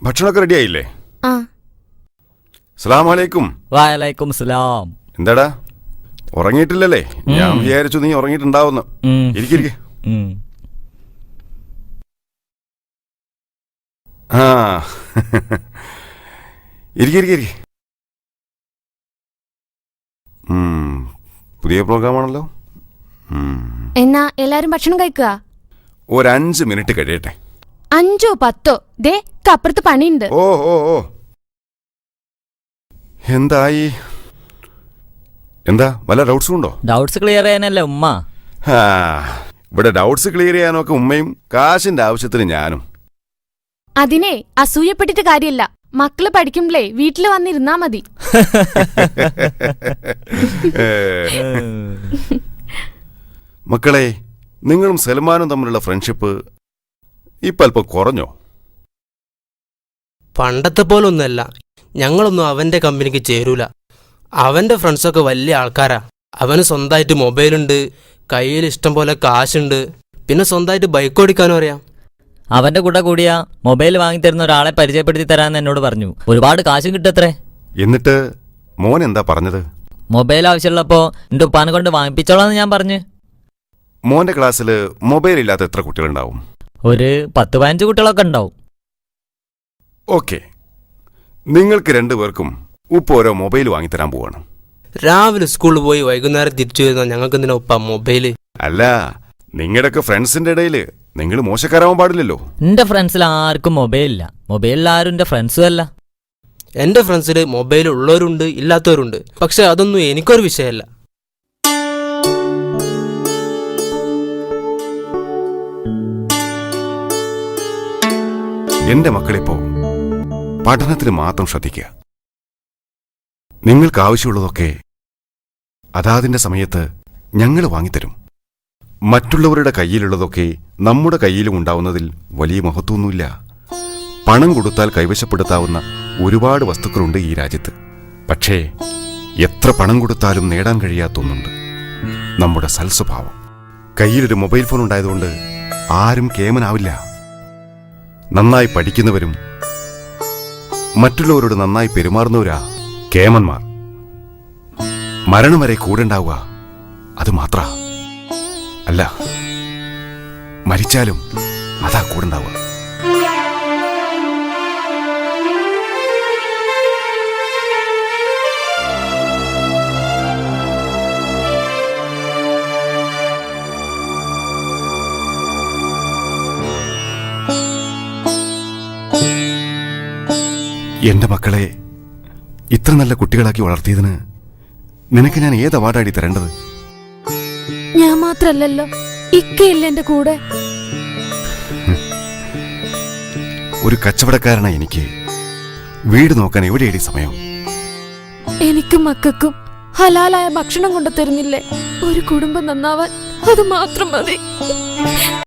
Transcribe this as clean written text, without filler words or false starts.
ഭക്ഷണമൊക്കെ റെഡി ആയില്ലേ? ആ. അസ്സലാമു അലൈക്കും. വഅലൈക്കും സലാം. എന്താടാ ഉറങ്ങിയിട്ടില്ലല്ലേ? ഞാൻ വിചാരിച്ചു നീ ഉറങ്ങിയിട്ടുണ്ടാവുന്നു. ഇരിക്കിരിക്കെ. ആ ഇരിക്കിരിക്കെ. പുതിയ പ്രോഗ്രാമാണല്ലോ. എന്നാ എല്ലാരും ഭക്ഷണം കഴിക്കുക. ഒരു 5 മിനിറ്റ് കഴിയട്ടെ. 5 or 10 ദേ അപ്പുറത്ത് പണിയുണ്ട്. ഓ ഓ ഓ എന്തായി? എന്താ വല്ല ഡൗട്ട്സും ഉണ്ടോ? ഡൗട്ട്സ് ക്ലിയർ ചെയ്യാനല്ലേ ഉമ്മ. ഇവിടെ ഡൗട്ട്സ് ക്ലിയർ ചെയ്യാനൊക്കെ ഉമ്മയും കാശിന്റെ ആവശ്യത്തിന് ഞാനും. അതിനെ അസൂയപ്പെട്ടിട്ട് കാര്യമില്ല. മക്കള് പഠിക്കുമ്പളേ വീട്ടില് വന്നിരുന്നാ മതി. മക്കളെ, നിങ്ങളും സൽമാനും തമ്മിലുള്ള ഫ്രണ്ട്ഷിപ്പ് ഇപ്പം അല്പം കുറഞ്ഞോ? പണ്ടത്തെ പോലൊന്നുമല്ല. ഞങ്ങളൊന്നും അവന്റെ കമ്പനിക്ക് ചേരൂല. അവന്റെ ഫ്രണ്ട്സൊക്കെ വലിയ ആൾക്കാരാ. അവന് സ്വന്തമായിട്ട് മൊബൈലുണ്ട്, കയ്യിൽ ഇഷ്ടം പോലെ കാശുണ്ട്, പിന്നെ സ്വന്തമായിട്ട് ബൈക്ക് ഓടിക്കാനും അറിയാം. അവന്റെ കൂടെ കൂടിയാ മൊബൈൽ വാങ്ങിത്തരുന്ന ഒരാളെ പരിചയപ്പെടുത്തി തരാമെന്ന് എന്നോട് പറഞ്ഞു. ഒരുപാട് കാശും കിട്ടത്രേ. എന്നിട്ട് മോൻ എന്താ പറഞ്ഞത്? മൊബൈൽ ആവശ്യമുള്ളപ്പോ എന്റെ ഉപ്പാനെ കൊണ്ട് വാങ്ങിപ്പിച്ചോളാന്ന് ഞാൻ പറഞ്ഞു. മോന്റെ ക്ലാസ്സിൽ മൊബൈൽ ഇല്ലാത്ത എത്ര കുട്ടികളുണ്ടാവും? ഒരു 10-15 കുട്ടികളൊക്കെ ഉണ്ടാവും. ഓക്കെ, നിങ്ങൾക്ക് 2 പേർക്കും ഉപ്പ് ഓരോ മൊബൈൽ വാങ്ങിത്തരാൻ പോവാണ്. രാവിലെ സ്കൂളിൽ പോയി വൈകുന്നേരം തിരിച്ചു വരുന്ന ഞങ്ങൾക്ക് എന്തിനാ ഉപ്പ മൊബൈല്? അല്ല, നിങ്ങളുടെയൊക്കെ ഫ്രണ്ട്സിന്റെ ഇടയിൽ നിങ്ങൾ മോശക്കാരാവാൻ പാടില്ലല്ലോ. എന്റെ ഫ്രണ്ട്സിൽ ആർക്കും മൊബൈൽ ഇല്ല. മൊബൈലിൽ ആരും എന്റെ ഫ്രണ്ട്സും അല്ല. എന്റെ ഫ്രണ്ട്സിൽ മൊബൈൽ ഉള്ളവരുണ്ട്, ഇല്ലാത്തവരുണ്ട്. പക്ഷെ അതൊന്നും എനിക്കൊരു വിഷയമല്ല. എന്റെ മക്കളിപ്പോ പഠനത്തിന് മാത്രം ശ്രദ്ധിക്കുക. നിങ്ങൾക്ക് ആവശ്യമുള്ളതൊക്കെ അതാതിന്റെ സമയത്ത് ഞങ്ങൾ വാങ്ങിത്തരും. മറ്റുള്ളവരുടെ കയ്യിലുള്ളതൊക്കെ നമ്മുടെ കയ്യിലും ഉണ്ടാവുന്നതിൽ വലിയ മഹത്വമൊന്നുമില്ല. പണം കൊടുത്താൽ കൈവശപ്പെടുത്താവുന്ന ഒരുപാട് വസ്തുക്കളുണ്ട് ഈ രാജ്യത്ത്. പക്ഷേ എത്ര പണം കൊടുത്താലും നേടാൻ കഴിയാത്തൊന്നുണ്ട്: നമ്മുടെ സൽസ്വഭാവം. കയ്യിലൊരു മൊബൈൽ ഫോൺ ഉണ്ടായതുകൊണ്ട് ആരും കേമനാവില്ല. നന്നായി പഠിക്കുന്നവരും മറ്റുള്ളവരോട് നന്നായി പെരുമാറുന്നവരാ കേമന്മാർ. മരണം വരെ കൂടെ ഉണ്ടാവുക അത് മാത്ര അല്ല, മരിച്ചാലും അതാ കൂടെ ഉണ്ടാവുക. എന്റെ മക്കളെ ഇത്ര നല്ല കുട്ടികളാക്കി വളർത്തിയതിന് നിനക്ക് ഞാൻ ഏത് അവാർഡാടി തരേണ്ടത്? ഞാൻ മാത്രല്ലല്ലോ, ഇക്കയില്ല എന്റെ കൂടെ. ഒരു കച്ചവടക്കാരനായി എനിക്ക് വീട് നോക്കാൻ എവിടെയടി സമയം? എനിക്കും മക്കൾക്കും ഹലാലായ ഭക്ഷണം കൊണ്ടു തരുന്നില്ലേ? ഒരു കുടുംബം നന്നാവാൻ അത് മാത്രം മതി.